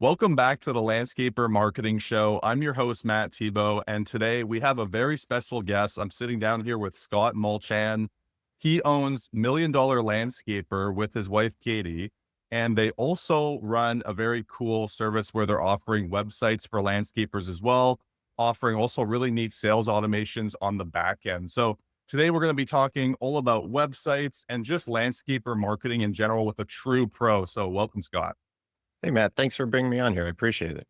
Welcome back to the Landscaper Marketing Show. I'm your host, Matt Thibeau, and today we have a very special guest. I'm sitting down here with Scott Molchan. He owns Million Dollar Landscaper with his wife, Katie, and they also run a very cool service where they're offering websites for landscapers as well, offering also really neat sales automations on the back end. So today we're going to be talking all about websites and just landscaper marketing in general with a true pro. So welcome, Scott. Hey, Matt, thanks for bringing me on here. I appreciate it.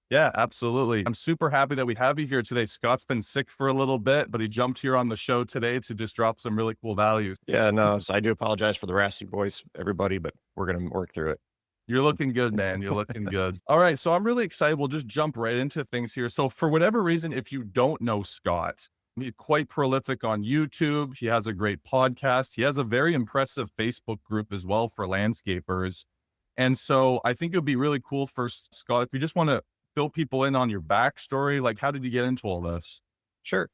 Yeah, absolutely. I'm super happy that we have you here today. Scott's been sick for a little bit, but he jumped here on the show today to just drop some really cool values. Yeah, no, so I do apologize for the raspy voice, everybody, but we're going to work through it. You're looking good, man. You're looking good. All right. So I'm really excited. We'll just jump right into things here. So, for whatever reason, if you don't know Scott, he's quite prolific on YouTube. He has a great podcast. He has a very impressive Facebook group as well for landscapers. And so I think it would be really cool first, Scott, if you just want to fill people in on your backstory, like how did you get into all this? Sure.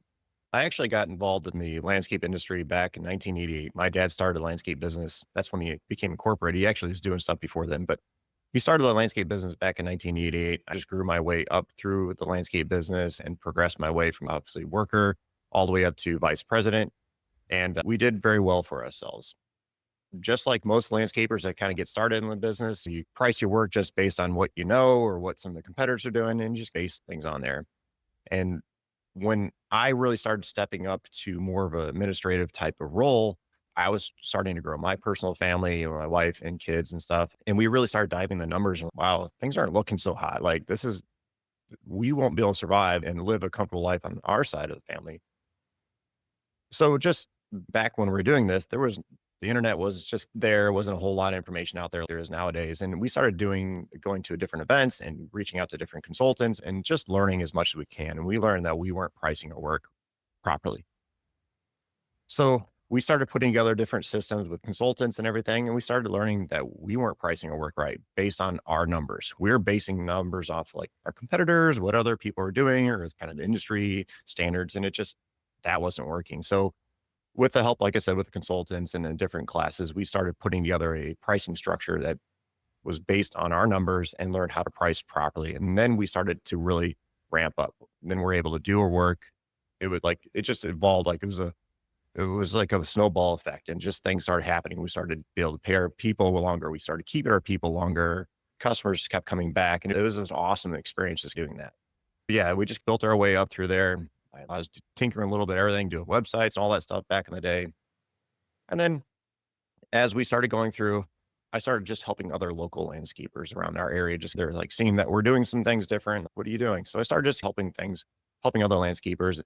I actually got involved in the landscape industry back in 1988. My dad started a landscape business. That's when he became incorporated. He actually was doing stuff before then, but he started a landscape business back in 1988. I just grew my way up through the landscape business and progressed my way from obviously worker all the way up to vice president. And we did very well for ourselves. Just like most landscapers that kind of get started in the business, you price your work just based on what you know or what some of the competitors are doing and you just base things on there. And when I really started stepping up to more of an administrative type of role, I was starting to grow my personal family and my wife and kids and stuff. And we really started diving the numbers and wow, things aren't looking so hot. Like we won't be able to survive and live a comfortable life on our side of the family. So just back when we were doing this, the internet was just there wasn't a whole lot of information out there is nowadays. And we started going to different events and reaching out to different consultants and just learning as much as we can. And we learned that we weren't pricing our work properly. So we started putting together different systems with consultants and everything. And we started learning that we weren't pricing our work right based on our numbers. We are basing numbers off like our competitors, what other people are doing, or kind of the industry standards. And that wasn't working. So with the help, like I said, with the consultants and in different classes, we started putting together a pricing structure that was based on our numbers and learned how to price properly. And then we started to really ramp up. Then we're able to do our work. It just evolved it was like a snowball effect and just things started happening. We started to be able to pay our people longer. We started keeping our people longer. Customers kept coming back. And it was an awesome experience just doing that. Yeah, we just built our way up through there. I was tinkering a little bit, everything, doing websites and all that stuff back in the day. And then as we started going through, I started just helping other local landscapers around our area. Just they're like seeing that we're doing some things different. What are you doing? So I started just helping other landscapers.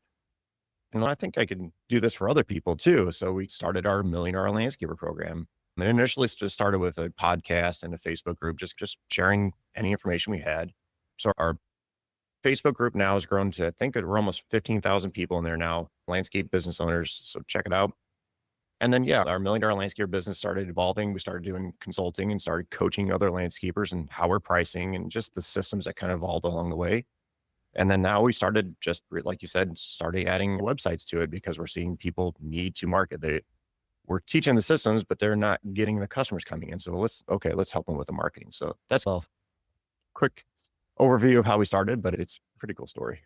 And I think I can do this for other people too. So we started our Million Dollar Landscaper program. And initially just started with a podcast and a Facebook group, just sharing any information we had. So our Facebook group now has grown to, I think we're almost 15,000 people in there now, landscape business owners. So check it out. And then, yeah, our Million Dollar Landscaper business started evolving. We started doing consulting and started coaching other landscapers and how we're pricing and just the systems that kind of evolved along the way. And then now we started just like you said, started adding websites to it because we're seeing people need to market. We're teaching the systems, but they're not getting the customers coming in. So let's help them with the marketing. So that's a quick overview of how we started, but it's a pretty cool story.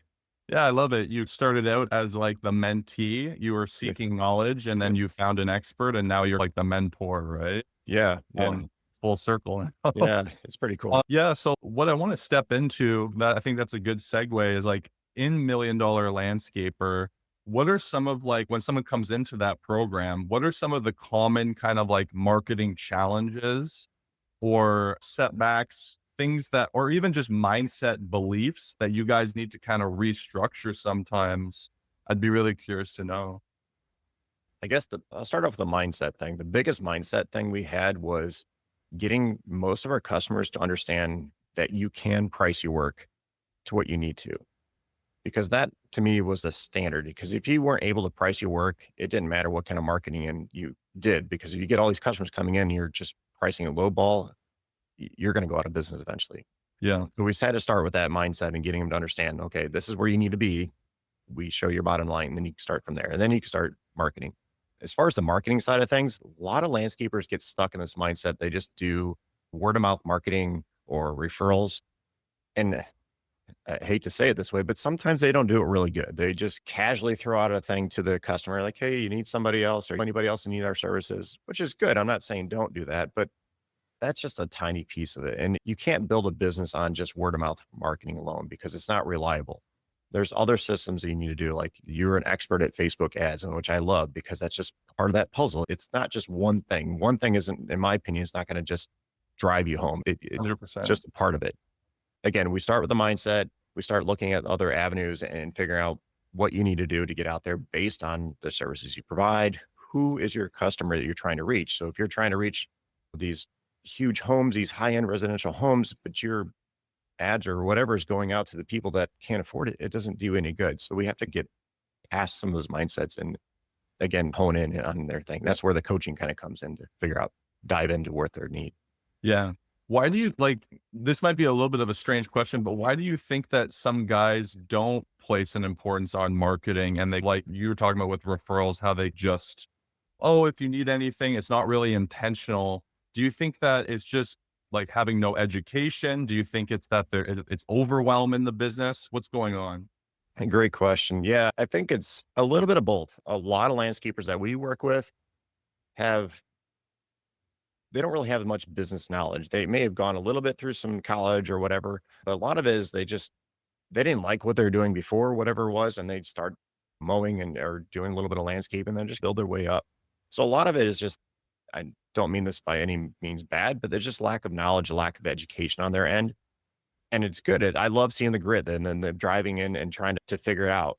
Yeah, I love it. You started out as like the mentee, you were seeking knowledge, and then you found an expert, and now you're like the mentor, right? Yeah. Yeah. And full circle. Yeah. It's pretty cool. Yeah. So what I want to step into that I think that's a good segue is like in Million Dollar Landscaper, what are some of like when someone comes into that program, what are some of the common kind of like marketing challenges or setbacks, things that, or even just mindset beliefs that you guys need to kind of restructure sometimes? I'd be really curious to know. I guess I'll start off with the mindset thing. The biggest mindset thing we had was getting most of our customers to understand that you can price your work to what you need to. Because that to me was the standard. Because if you weren't able to price your work, it didn't matter what kind of marketing and you did. Because if you get all these customers coming in, you're just pricing a low ball, you're going to go out of business eventually. Yeah. So we just had to start with that mindset and getting them to understand, okay, this is where you need to be. We show your bottom line, and then you can start from there. And then you can start marketing. As far as the marketing side of things, a lot of landscapers get stuck in this mindset. They just do word of mouth marketing or referrals. And I hate to say it this way, but sometimes they don't do it really good. They just casually throw out a thing to the customer like, "Hey, you need somebody else or anybody else who need our services," which is good. I'm not saying don't do that, but that's just a tiny piece of it. And you can't build a business on just word of mouth marketing alone because it's not reliable. There's other systems that you need to do. Like you're an expert at Facebook ads, and which I love because that's just part of that puzzle. It's not just one thing. One thing isn't, in my opinion, is not going to just drive you home. It's 100%. just a part of it. Again, we start with the mindset. We start looking at other avenues and figuring out what you need to do to get out there based on the services you provide. Who is your customer that you're trying to reach? So if you're trying to reach these huge homes, these high-end residential homes, but your ads or whatever is going out to the people that can't afford it, it doesn't do any good. So we have to get past some of those mindsets and again hone in on their thing. That's where the coaching kind of comes in to figure out, dive into what their need. Yeah. Why do you like this might be a little bit of a strange question, but why do you think that some guys don't place an importance on marketing and they like you were talking about with referrals, how they just, oh, if you need anything, it's not really intentional. Do you think that it's just like having no education? Do you think it's that it's overwhelm in the business? What's going on? Great question. Yeah, I think it's a little bit of both. A lot of landscapers that we work with have they don't really have much business knowledge. They may have gone a little bit through some college or whatever, but a lot of it is they didn't like what they were doing before, whatever it was, and they start mowing and or doing a little bit of landscape and then just build their way up. So a lot of it is just I don't mean this by any means bad, but there's just lack of knowledge, lack of education on their end. And it's good. I love seeing the grit and then the driving in and trying to figure it out.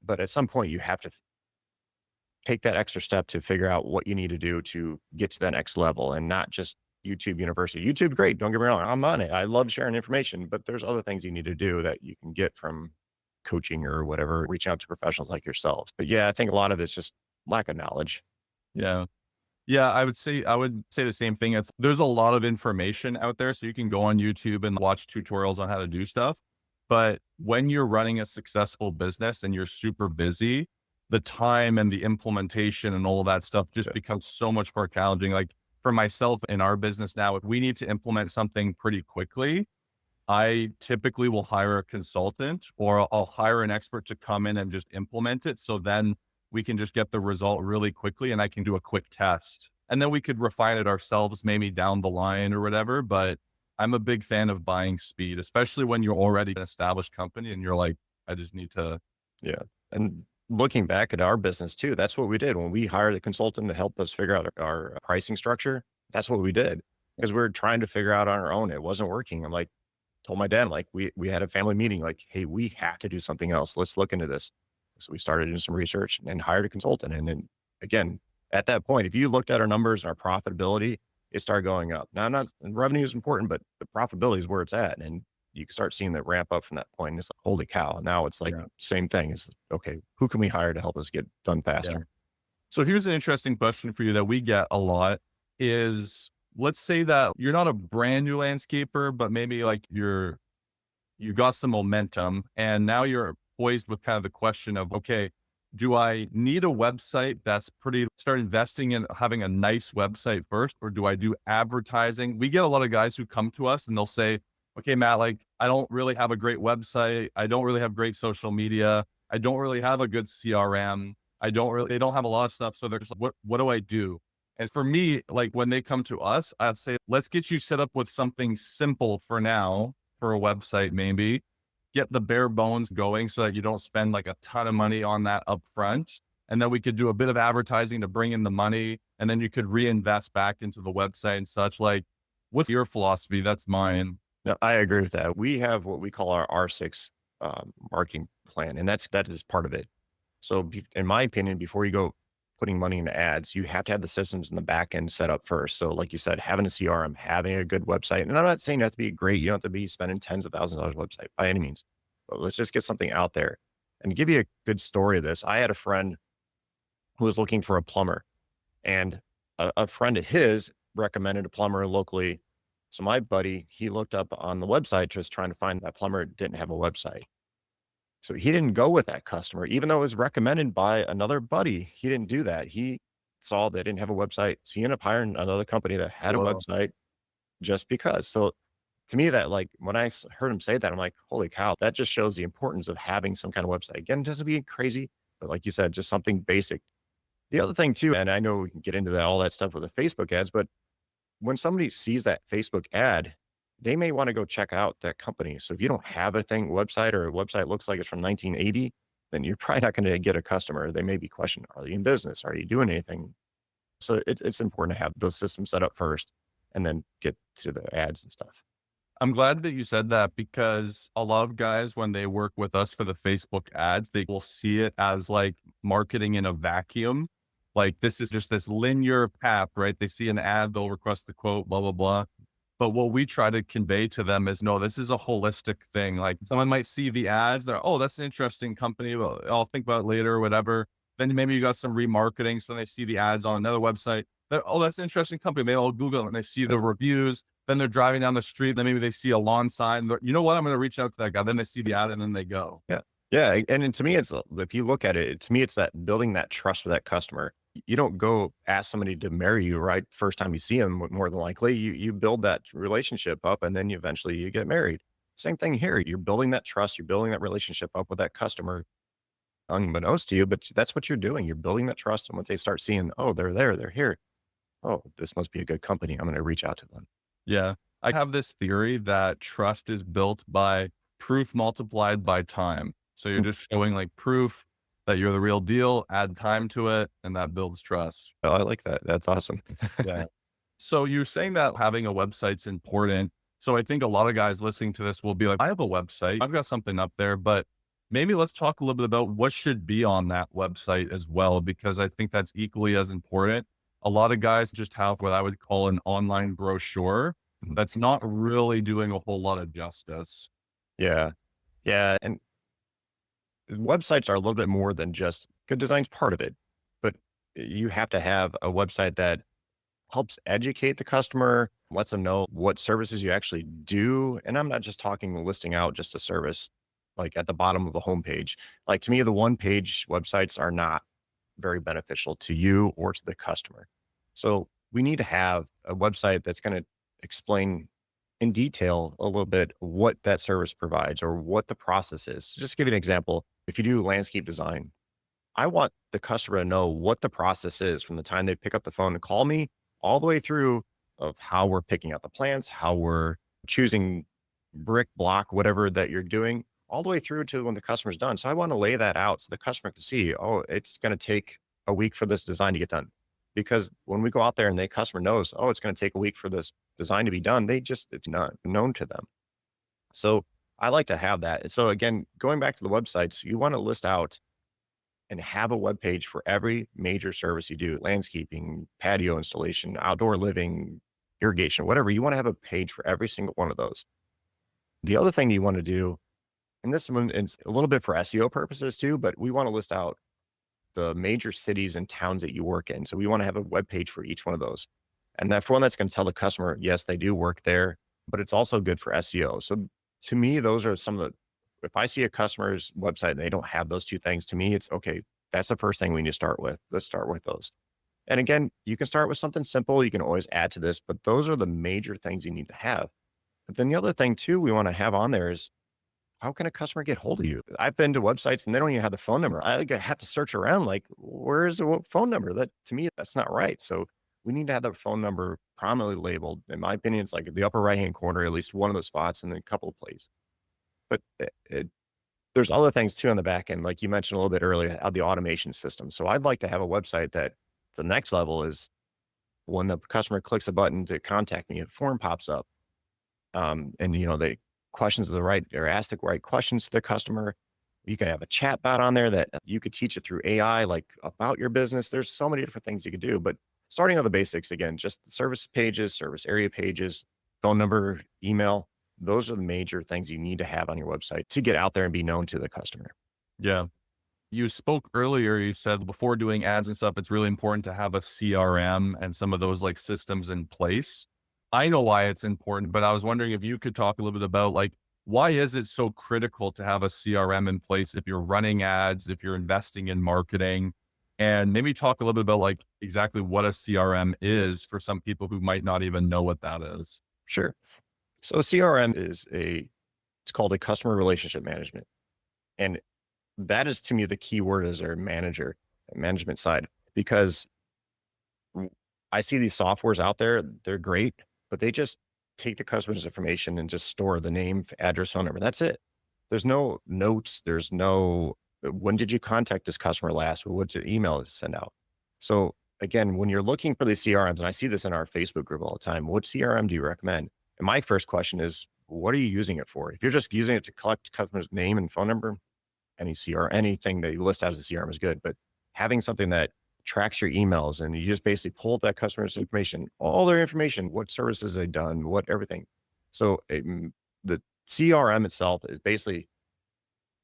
But at some point, you have to take that extra step to figure out what you need to do to get to that next level and not just YouTube University. YouTube's great. Don't get me wrong. I'm on it. I love sharing information, but there's other things you need to do that you can get from coaching or whatever, reaching out to professionals like yourselves. But yeah, I think a lot of it's just lack of knowledge. Yeah. Yeah, I would say the same thing. There's a lot of information out there, so you can go on YouTube and watch tutorials on how to do stuff. But when you're running a successful business and you're super busy, the time and the implementation and all of that stuff just Yeah. becomes so much more challenging. Like for myself in our business now, if we need to implement something pretty quickly, I typically will hire a consultant or I'll hire an expert to come in and just implement it. So then we can just get the result really quickly and I can do a quick test. And then we could refine it ourselves, maybe down the line or whatever. But I'm a big fan of buying speed, especially when you're already an established company and you're like, I just need to, Yeah. And looking back at our business too, that's what we did when we hired a consultant to help us figure out our pricing structure. That's what we did because we were trying to figure out on our own. It wasn't working. I'm like, told my dad, like, we had a family meeting, like, hey, we have to do something else. Let's look into this. So we started doing some research and hired a consultant. And then again, at that point, if you looked at our numbers and our profitability, it started going up. Now, not and revenue is important, but the profitability is where it's at. And you can start seeing that ramp up from that point. And it's like, holy cow. Now it's like yeah. same thing. It's okay, who can we hire to help us get done Yeah. faster? So here's an interesting question for you that we get a lot is let's say that you're not a brand new landscaper, but maybe like you got some momentum and now you're poised with kind of the question of, okay, do I need a website that's pretty, start investing in having a nice website first, or do I do advertising? We get a lot of guys who come to us and they'll say, okay, Matt, like I don't really have a great website. I don't really have great social media. I don't really have a good CRM. They don't have a lot of stuff. So they're just like, what do I do? And for me, like when they come to us, I'd say, let's get you set up with something simple for now for a website, maybe get the bare bones going so that you don't spend like a ton of money on that upfront. And then we could do a bit of advertising to bring in the money. And then you could reinvest back into the website and such. Like, what's your philosophy? That's mine. No, I agree with that. We have what we call our R6 marketing plan, and that is part of it. So, in my opinion, before you go putting money into ads, you have to have the systems in the back end set up first. So, like you said, having a CRM, having a good website, and I'm not saying you have to be great. You don't have to be spending tens of thousands of dollars website by any means, but let's just get something out there. And to give you a good story of this, I had a friend who was looking for a plumber, and a friend of his recommended a plumber locally. So my buddy, he looked up on the website just trying to find that plumber didn't have a website. So he didn't go with that customer, even though it was recommended by another buddy. He didn't do that. He saw they didn't have a website. So he ended up hiring another company that had a Whoa. website just because. So to me, that like when heard him say that, I'm like, holy cow, that just shows the importance of having some kind of website. Again, it doesn't be crazy, but like you said, just something basic. The other thing too, and I know we can get into that, all that stuff with the Facebook ads, but when somebody sees that Facebook ad, they may want to go check out that company. So if you don't have a website, or a website looks like it's from 1980, then you're probably not going to get a customer. They may be questioning, are you in business? Are you doing anything? So it's important to have those systems set up first and then get to the ads and stuff. I'm glad that you said that because a lot of guys, when they work with us for the Facebook ads, they will see it as like marketing in a vacuum. Like this is just this linear path, right? They see an ad, they'll request the quote, blah, blah, blah. But what we try to convey to them is no, this is a holistic thing. Like someone might see the ads, they're, oh, that's an interesting company. Well, I'll think about it later or whatever. Then maybe you got some remarketing. So then they see the ads on another website. They're, oh, that's an interesting company. They all Google it and they see the reviews. Then they're driving down the street. Then maybe they see a lawn sign. You know what? I'm going to reach out to that guy. Then they see the ad and then they go. Yeah. Yeah. And to me, it's, if you look at it, to me, it's that building that trust with that customer. You don't go ask somebody to marry you right first time you see them. More than likely, you build that relationship up, and then eventually you get married. Same thing here. You're building that trust. You're building that relationship up with that customer, unbeknownst to you, but that's what you're doing. You're building that trust. And once they start seeing, oh, they're there, they're here. Oh, this must be a good company. I'm going to reach out to them. Yeah. I have this theory that trust is built by proof multiplied by time. So you're just showing like proof that you're the real deal, add time to it, and that builds trust. Oh, I like that. That's awesome. Yeah. So you're saying that having a website's important. So I think a lot of guys listening to this will be like, I have a website, I've got something up there, but maybe let's talk a little bit about what should be on that website as well, because I think that's equally as important. A lot of guys just have what I would call an online brochure that's not really doing a whole lot of justice. Yeah. Yeah. And websites are a little bit more than just good design's part of it, but you have to have a website that helps educate the customer, lets them know what services you actually do. And I'm not just talking listing out just a service like at the bottom of a homepage. Like to me, the one page websites are not very beneficial to you or to the customer. So we need to have a website that's going to explain in detail a little bit what that service provides or what the process is. Just to give you an example, if you do landscape design, I want the customer to know what the process is from the time they pick up the phone and call me all the way through of how we're picking out the plants, how we're choosing brick, block, whatever that you're doing, all the way through to when the customer's done. So I want to lay that out so the customer can see, oh, it's going to take a week for this design to get done. Because when we go out there and the customer knows, oh, it's going to take a week for this design to be done, it's not known to them. So I like to have that. And so again, going back to the websites, you want to list out and have a web page for every major service you do: landscaping, patio installation, outdoor living, irrigation, whatever. You want to have a page for every single one of those. The other thing you want to do, and this one is a little bit for SEO purposes too, but we want to list out the major cities and towns that you work in. So we want to have a web page for each one of those. And that for one, that's going to tell the customer, yes, they do work there, but it's also good for SEO. So to me, those are some of the, if I see a customer's website and they don't have those two things, to me, it's okay. That's the first thing we need to start with. Let's start with those. And again, you can start with something simple. You can always add to this, but those are the major things you need to have. But then the other thing too, we want to have on there is, how can a customer get hold of you? I've been to websites and they don't even have the phone number. I have to search around like, where is the phone number? That to me, that's not right. So we need to have the phone number prominently labeled. In my opinion, it's like the upper right-hand corner, at least one of the spots, and then a couple of places. But there's other things too on the back end, like you mentioned a little bit earlier, the automation system. So I'd like to have a website that the next level is when the customer clicks a button to contact me, a form pops up. And they questions of the right, or ask the right questions to the customer. You can have a chat bot on there that you could teach it through AI, like about your business. There's so many different things you could do, but starting on the basics, again, just the service pages, service area pages, phone number, email. Those are the major things you need to have on your website to get out there and be known to the customer. Yeah. You spoke earlier, you said before doing ads and stuff, it's really important to have a CRM and some of those like systems in place. I know why it's important, but I was wondering if you could talk a little bit about like, why is it so critical to have a CRM in place if you're running ads, if you're investing in marketing, and maybe talk a little bit about like exactly what a CRM is for some people who might not even know what that is. Sure. So CRM is it's called a customer relationship management. And that is to me the key word is our management side, because w- I see these softwares out there, they're great, but they just take the customer's information and just store the name, address, phone number. That's it. There's no notes. There's no, when did you contact this customer last? What's your email to send out? So again, when you're looking for these CRMs, and I see this in our Facebook group all the time, what CRM do you recommend? And my first question is, what are you using it for? If you're just using it to collect customers' name and phone number, any CR anything that you list out as a CRM is good, but having something that tracks your emails and you just basically pull that customer's information, all their information, what services they've done, what everything. So the CRM itself is basically,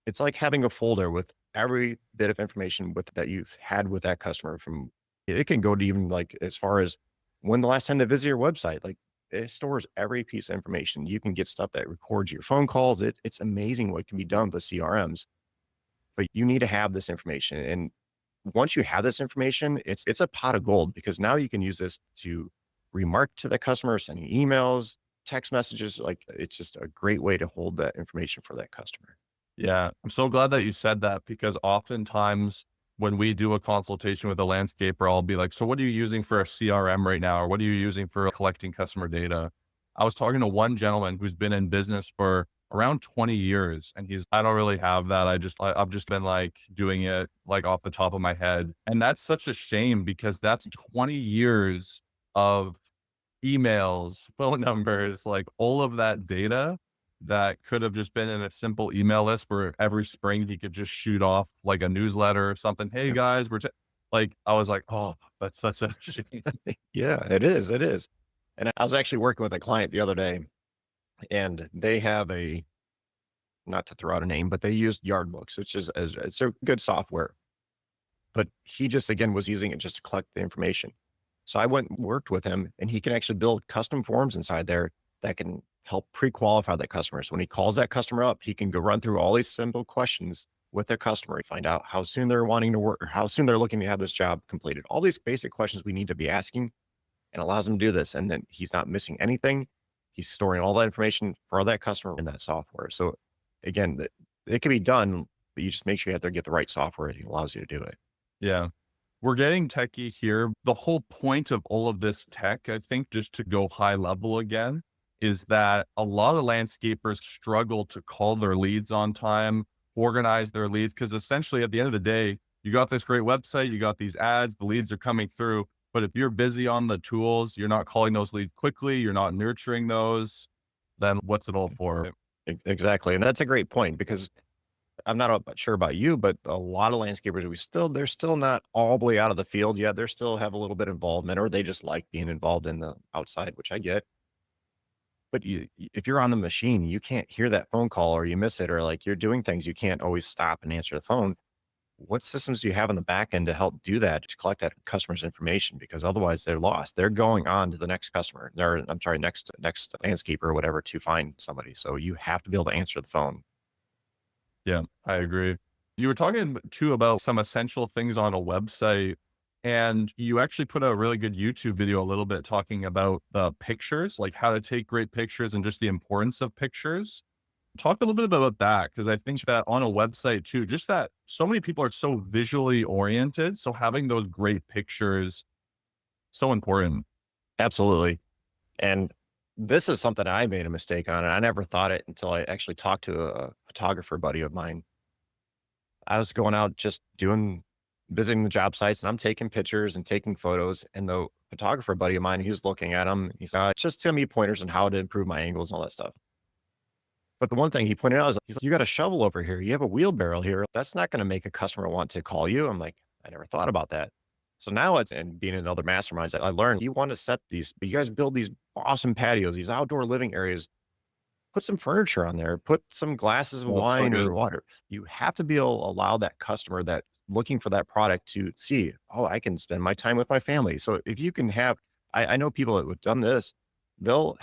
it's like having a folder with every bit of information with that you've had with that customer. From it can go to even like as far as when the last time they visited your website. Like it stores every piece of information. You can get stuff that records your phone calls. It's amazing what can be done with CRMs, but you need to have this information. And once you have this information, it's a pot of gold, because now you can use this to remark to the customer, sending emails, text messages. Like it's just a great way to hold that information for that customer. Yeah, I'm so glad that you said that because oftentimes when we do a consultation with a landscaper, I'll be like, "So what are you using for a CRM right now? Or what are you using for collecting customer data?" I was talking to one gentleman who's been in business for around 20 years and I don't really have that. I've just been like doing it like off the top of my head. And that's such a shame because that's 20 years of emails, phone numbers, like all of that data that could have just been in a simple email list where every spring he could just shoot off like a newsletter or something. Hey Yep. guys, like, I was like, oh, that's such a shame. Yeah, it is. It is. And I was actually working with a client the other day, and they have not to throw out a name, but they used Yardbooks, which is it's a good software. But he just again was using it just to collect the information. So I went and worked with him, and he can actually build custom forms inside there that can help pre-qualify that customer. So when he calls that customer up, he can go run through all these simple questions with their customer, find out how soon they're wanting to work, or how soon they're looking to have this job completed. All these basic questions we need to be asking, and allows him to do this. And then he's not missing anything. He's storing all that information for that customer in that software. So again, it can be done, but you just make sure you have to get the right software that allows you to do it. Yeah. We're getting techie here. The whole point of all of this tech, I think, just to go high level again, is that a lot of landscapers struggle to call their leads on time, organize their leads, because essentially at the end of the day, you got this great website, you got these ads, the leads are coming through. But if you're busy on the tools, you're not calling those leads quickly, you're not nurturing those, then what's it all for? Exactly. And that's a great point, because I'm not sure about you, but a lot of landscapers, they're still not all the way out of the field yet. They still have a little bit of involvement, or they just like being involved in the outside, which I get. But if you're on the machine, you can't hear that phone call, or you miss it, or like you're doing things, you can't always stop and answer the phone. What systems do you have on the back end to help do that, to collect that customer's information? Because otherwise they're lost. They're going on to the next customer, or I'm sorry, next landscaper or whatever, to find somebody. So you have to be able to answer the phone. Yeah, I agree. You were talking too about some essential things on a website, and you actually put a really good YouTube video a little bit talking about the pictures, like how to take great pictures and just the importance of pictures. Talk a little bit about that because I think that on a website too, just that so many people are so visually oriented. So having those great pictures, so important. Absolutely. And this is something I made a mistake on, and I never thought it until I actually talked to a photographer buddy of mine. I was going out just visiting the job sites, and I'm taking pictures and taking photos. And the photographer buddy of mine, he's looking at them. He's just giving me pointers on how to improve my angles and all that stuff. But the one thing he pointed out is, he's like, "You got a shovel over here. You have a wheelbarrow here. That's not going to make a customer want to call you." I'm like, I never thought about that. So now and being in other masterminds, I learned you want to set you guys build these awesome patios, these outdoor living areas, put some furniture on there, put some glasses of Well, so wine or good. water. You have to be able to allow that customer that looking for that product to see, oh, I can spend my time with my family. So if you can have, I know people that have done this, they'll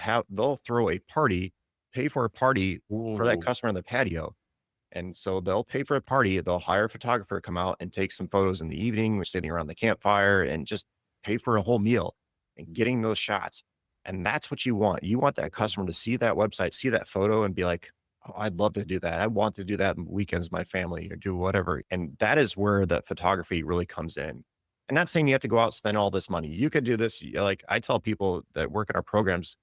throw a party, pay for a party for that Ooh, customer on the patio. And so they'll pay for a party. They'll hire a photographer to come out and take some photos in the evening. We're sitting around the campfire and just pay for a whole meal and getting those shots. And that's what you want. You want that customer to see that website, see that photo and be like, oh, I'd love to do that. I want to do that on weekends, my family, or do whatever. And that is where the photography really comes in. I'm not saying you have to go out and spend all this money. You could do this. Like I tell people that work in our programs,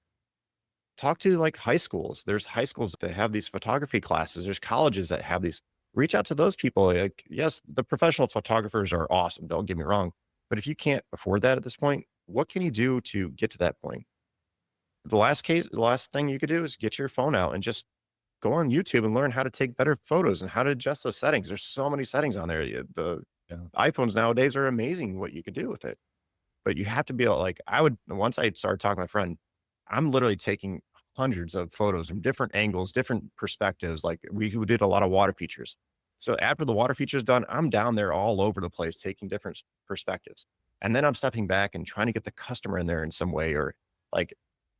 talk to like high schools. There's high schools that have these photography classes. There's colleges that have these. Reach out to those people. Like, yes, the professional photographers are awesome. Don't get me wrong. But if you can't afford that at this point, what can you do to get to that point? The last thing you could do is get your phone out and just go on YouTube and learn how to take better photos and how to adjust the settings. There's so many settings on there. The Yeah. iPhones nowadays are amazing what you could do with it. But you have to be able, like, I would, once I started talking to my friend, I'm literally taking hundreds of photos from different angles, different perspectives. Like we did a lot of water features. So after the water feature is done, I'm down there all over the place taking different perspectives. And then I'm stepping back and trying to get the customer in there in some way. Or like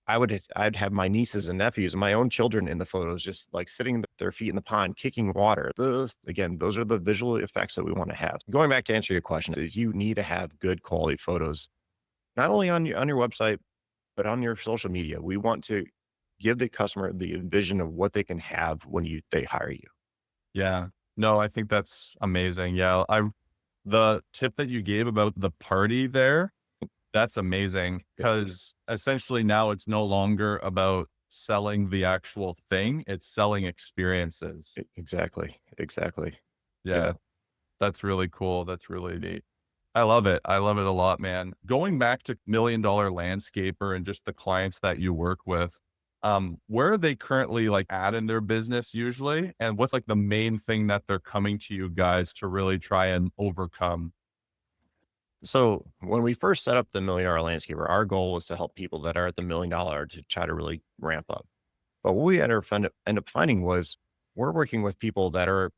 I'd have my nieces and nephews and my own children in the photos, just like sitting their feet in the pond, kicking water. Those are the visual effects that we want to have. Going back to answer your question, is you need to have good quality photos, not only on your website, but on your social media. We want to give the customer the vision of what they can have when they hire you. Yeah. No, I think that's amazing. Yeah. The tip that you gave about the party there, that's amazing Yeah, because essentially now it's no longer about selling the actual thing, it's selling experiences. exactly. Exactly. Yeah. Yeah. That's really cool. That's really neat. I love it. I love it a lot, man. Going back to $1 million landscaper and just the clients that you work with, where are they currently like at in their business usually? And what's like the main thing that they're coming to you guys to really try and overcome? So when we first set up the $1 million landscaper, our goal was to help people that are at the $1 million to try to really ramp up. But what we end up finding was we're working with people that are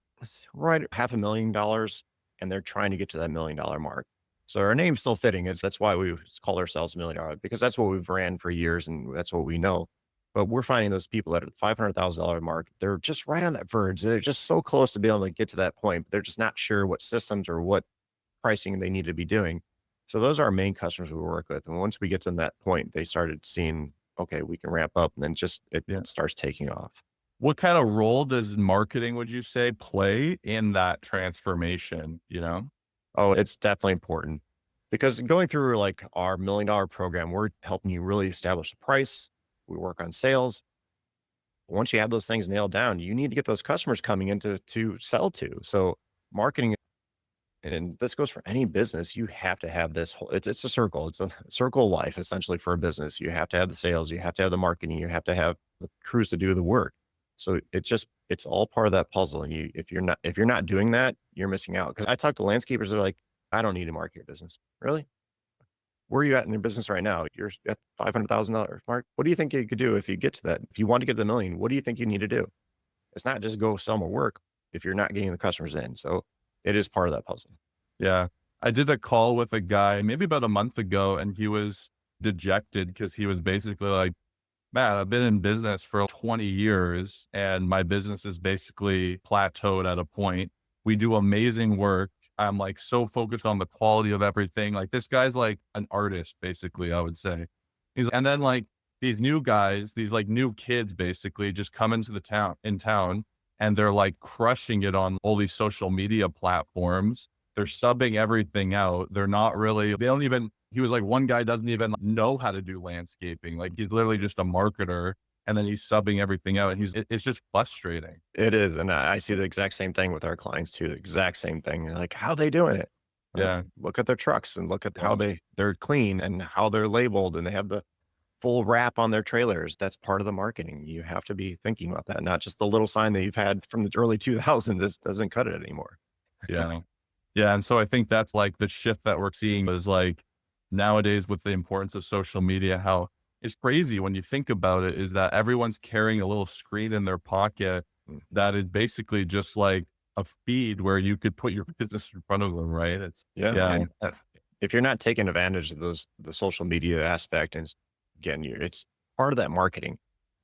right at $500,000 and they're trying to get to that $1 million mark. So our name's still fitting. That's why we call ourselves $1 million because that's what we've ran for years and that's what we know. But we're finding those people that are at the $500,000 mark, they're just right on that verge. They're just so close to be able to get to that point, but they're just not sure what systems or what pricing they need to be doing. So those are our main customers we work with. And once we get to that point, they started seeing, okay, we can ramp up and then just it Yeah. starts taking off. What kind of role does marketing, would you say, play in that transformation? You know? Oh, it's definitely important because going through like our $1 million program, we're helping you really establish the price. We work on sales. Once you have those things nailed down, you need to get those customers coming in to sell to. So marketing, and this goes for any business, you have to have this whole, it's a circle. It's a circle of life essentially for a business. You have to have the sales, you have to have the marketing, you have to have the crews to do the work. So it's all part of that puzzle. And if you're not doing that, you're missing out. Because I talk to landscapers, they're like, I don't need to market your business. Really? Where are you at in your business right now? You're at $500,000 mark. What do you think you could do if you get to that? If you want to get to the million, what do you think you need to do? It's not just go sell more work if you're not getting the customers in. So it is part of that puzzle. Yeah. I did a call with a guy maybe about a month ago and he was dejected because he was basically like, man, I've been in business for 20 years and my business is basically plateaued at a point. We do amazing work. I'm like so focused on the quality of everything. Like this guy's like an artist, basically, I would say. And then like these new guys, these like new kids basically just come into the town and they're like crushing it on all these social media platforms. They're subbing everything out. They're not really, they don't even, he was like, one guy doesn't even know how to do landscaping. Like he's literally just a marketer and then he's subbing everything out. And it's just frustrating. It is, and I see the exact same thing with our clients too, the exact same thing. You're like, "How they doing it?" Yeah. Look at their trucks and look at how Yeah. they're clean and how they're labeled, and they have the full wrap on their trailers. That's part of the marketing. You have to be thinking about that, not just the little sign that you've had from the early 2000s. This doesn't cut it anymore. Yeah. Yeah. And so I think that's like the shift that we're seeing is like nowadays with the importance of social media, how it's crazy when you think about it is that everyone's carrying a little screen in their pocket Mm, that is basically just like a feed where you could put your business in front of them, right? yeah, Yeah. and if you're not taking advantage of the social media aspect, and again, it's part of that marketing.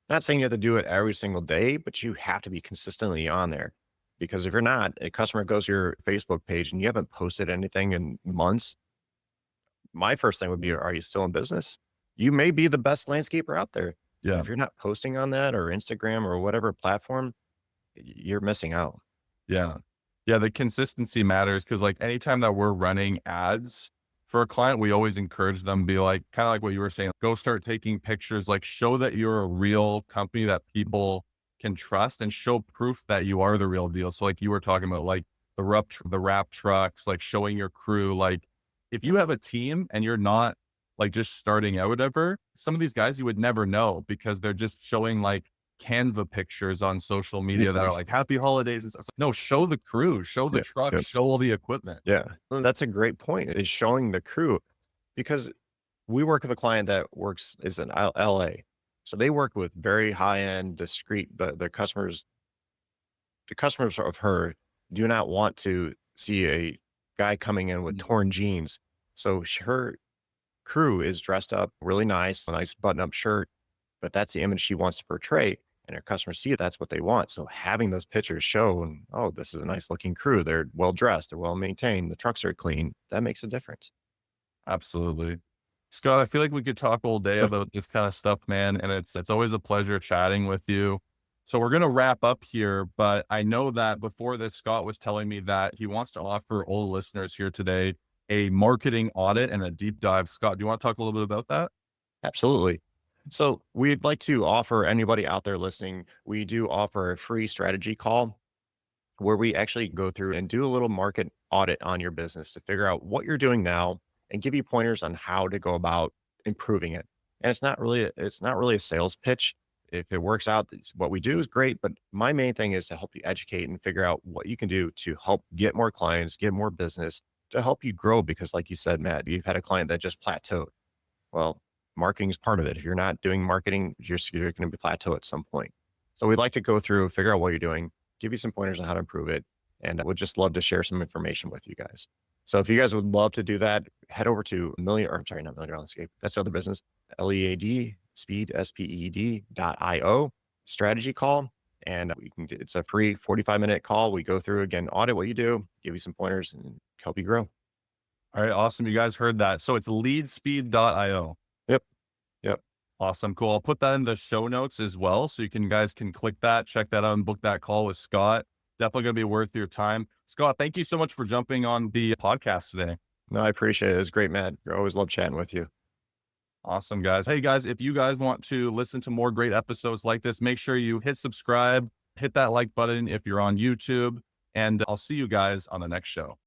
Not saying you have to do it every single day, but you have to be consistently on there. Because if you're not, a customer goes to your Facebook page and you haven't posted anything in months, my first thing would be, are you still in business? you may be the best landscaper out there. But Yeah. if you're not posting on that or Instagram or whatever platform, you're missing out. Yeah. Yeah, the consistency matters because, like, anytime that we're running ads for a client, we always encourage them, be like, kind of like what you were saying, go start taking pictures, like, show that you're a real company that people can trust and show proof that you are the real deal. So, like you were talking about, like the wrap trucks, like showing your crew, like, if you have a team and you're not like just starting out ever, some of these guys you would never know because they're just showing like Canva pictures on social media that are like happy holidays and stuff. It's like, no, show the crew, show the Yeah, truck, yeah, show all the equipment. yeah. Well, that's a great point, is showing the crew, because we work with a client that works is in LA. So they work with very high-end, discreet the customers of her do not want to see a guy coming in with Mm. torn jeans. So her crew is dressed up really nice, a nice button-up shirt, but that's the image she wants to portray, and her customers see it, that's what they want. So having those pictures show, and, "Oh, this is a nice looking crew. They're well dressed, they're well maintained, the trucks are clean," that makes a difference. Absolutely. Scott, I feel like we could talk all day about this kind of stuff, man. And it's always a pleasure chatting with you. So we're gonna wrap up here, but I know that before this, Scott was telling me that he wants to offer all the listeners here today a marketing audit and a deep dive. Scott, do you want to talk a little bit about that? Absolutely. So we'd like to offer anybody out there listening, we do offer a free strategy call where we actually go through and do a little market audit on your business to figure out what you're doing now and give you pointers on how to go about improving it. And it's not really a sales pitch. If it works out, what we do is great. But my main thing is to help you educate and figure out what you can do to help get more clients, get more business, to help you grow. Because, like you said, Matt, you've had a client that just plateaued. Well, marketing is part of it. If you're not doing marketing, you're going to plateau at some point. So we'd like to go through, figure out what you're doing, give you some pointers on how to improve it, and I would just love to share some information with you guys. So if you guys would love to do that, head over to million, or I'm sorry, not Million Dollar Landscape. That's the other business, LEAD speed SPED.io strategy call. And it's a free 45-minute call. We go through again, audit what you do, give you some pointers and help you grow. All right, awesome. You guys heard that. So it's leadspeed.io. Yep. Yep. Awesome. Cool. I'll put that in the show notes as well. So you can guys can click that, check that out, and book that call with Scott. Definitely going to be worth your time. Scott, thank you so much for jumping on the podcast today. No, I appreciate it. It was great, Matt. I always love chatting with you. Awesome, guys. Hey, guys, if you guys want to listen to more great episodes like this, make sure you hit subscribe, hit that like button if you're on YouTube, and I'll see you guys on the next show.